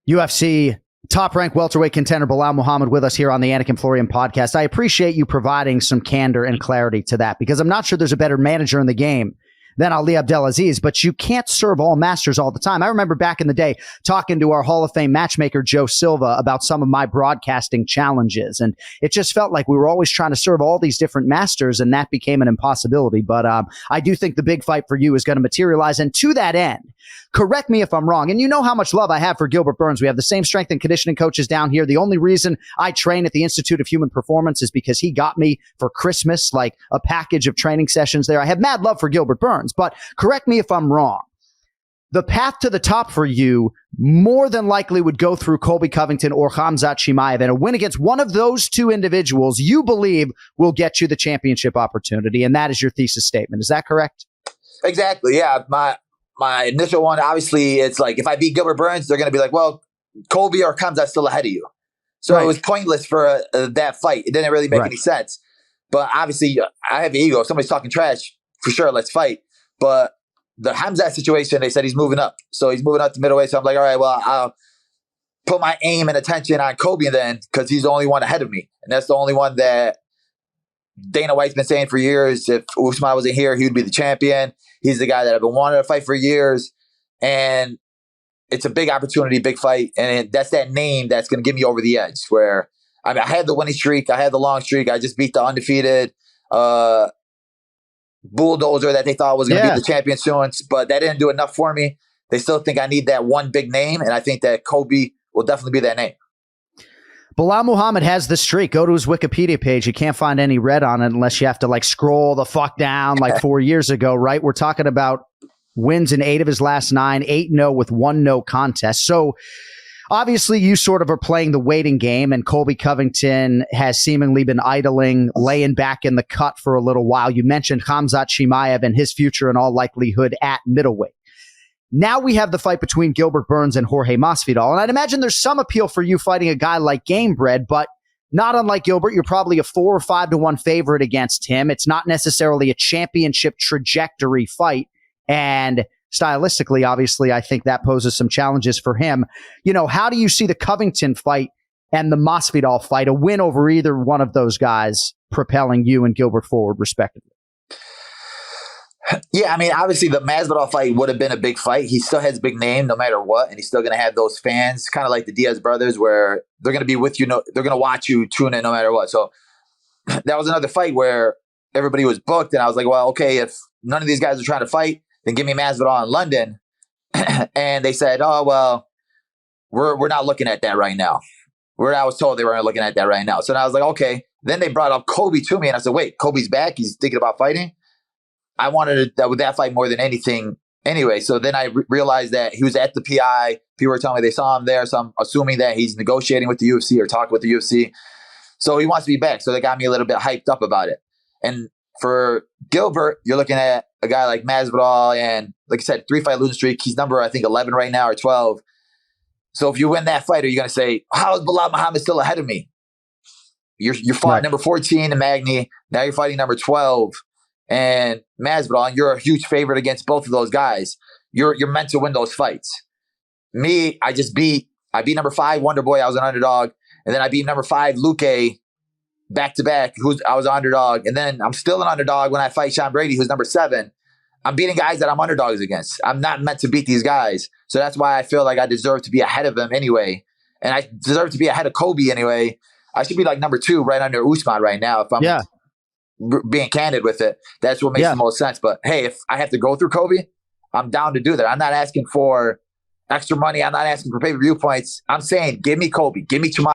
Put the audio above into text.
UFC top-ranked welterweight contender Belal Muhammad with us here on the Anik and Florian podcast. I appreciate you providing some candor and clarity to that, because I'm not sure there's a better manager in the game than Ali Abdelaziz, but you can't serve all masters all the time. I remember back in the day talking to our Hall of Fame matchmaker, Joe Silva, about some of my broadcasting challenges. And it just felt like we were always trying to serve all these different masters, and that became an impossibility. But I do think the big fight for you is going to materialize. And to that end, correct me if I'm wrong, and you know how much love I have for Gilbert Burns. We have the same strength and conditioning coaches down here. The only reason I train at the Institute of Human Performance is because he got me for Christmas, like a package of training sessions there. I have mad love for Gilbert Burns, but correct me if I'm wrong. The path to the top for you more than likely would go through Colby Covington or Khamzat Chimaev, and a win against one of those two individuals you believe will get you the championship opportunity, and that is your thesis statement. Is that correct? Exactly, yeah. My initial one, obviously, it's like if I beat Gilbert Burns, they're going to be like, well, Colby or Khamzat's still ahead of you. So It was pointless for that fight. It didn't really make any sense. But obviously, I have an ego. If somebody's talking trash, for sure, let's fight. But the Khamzat situation, they said he's moving up. So he's moving up to middleweight. So I'm like, all right, well, I'll put my aim and attention on Colby then, because he's the only one ahead of me. And that's the only one that Dana White's been saying for years, if Usman wasn't here, he would be the champion. He's the guy that I've been wanting to fight for years. And it's a big opportunity, big fight. And that's that name that's going to get me over the edge, where I had the winning streak. I had the long streak. I just beat the undefeated bulldozer that they thought was going to be the champion soon. But that didn't do enough for me. They still think I need that one big name. And I think that Colby will definitely be that name. Belal Muhammad has the streak. Go to his Wikipedia page. You can't find any red on it unless you have to like scroll the fuck down like 4 years ago, right? We're talking about wins in 8 of his last 9, 8-0 with 1 no contest. So obviously you sort of are playing the waiting game, and Colby Covington has seemingly been idling, laying back in the cut for a little while. You mentioned Khamzat Chimaev and his future in all likelihood at middleweight. Now we have the fight between Gilbert Burns and Jorge Masvidal. And I'd imagine there's some appeal for you fighting a guy like Gamebred, but not unlike Gilbert, you're probably a 4 or 5 to 1 favorite against him. It's not necessarily a championship trajectory fight. And stylistically, obviously, I think that poses some challenges for him. You know, how do you see the Covington fight and the Masvidal fight, a win over either one of those guys, propelling you and Gilbert forward, respectively? Yeah, I mean, obviously the Masvidal fight would have been a big fight. He still has a big name no matter what, and he's still going to have those fans, kind of like the Diaz brothers, where they're going to be with you. No, they're going to watch you tune in no matter what. So that was another fight where everybody was booked, and I was like, well, okay, if none of these guys are trying to fight, then give me Masvidal in London. And they said, oh, well, we're not looking at that right now. I was told they weren't looking at that right now. So then I was like, okay. Then they brought up Colby to me, and I said, wait, Colby's back? He's thinking about fighting? I wanted that fight more than anything anyway. So then I realized that he was at the PI. People were telling me they saw him there. So I'm assuming that he's negotiating with the UFC or talking with the UFC. So he wants to be back. So they got me a little bit hyped up about it. And for Gilbert, you're looking at a guy like Masvidal, and like I said, 3-fight losing streak. He's number, I think, 11 right now or 12. So if you win that fight, are you going to say, how is Belal Muhammad still ahead of me? You fought number 14 in Magny. Now you're fighting number 12. And Masvidal, and you're a huge favorite against both of those guys. You're meant to win those fights. Me, I beat number 5 Wonder Boy. I was an underdog, and then I beat number 5 Luque back to back. I was an underdog, and then I'm still an underdog when I fight Sean Brady, who's number 7. I'm beating guys that I'm underdogs against. I'm not meant to beat these guys, so that's why I feel like I deserve to be ahead of them anyway, and I deserve to be ahead of Colby anyway. I should be like number 2, right under Usman right now. If I'm being candid with it, that's what makes the most sense. But hey, if I have to go through Colby, I'm down to do that. I'm not asking for extra money. I'm not asking for pay-per-view points. I'm saying, give me Colby, give me Chimaev.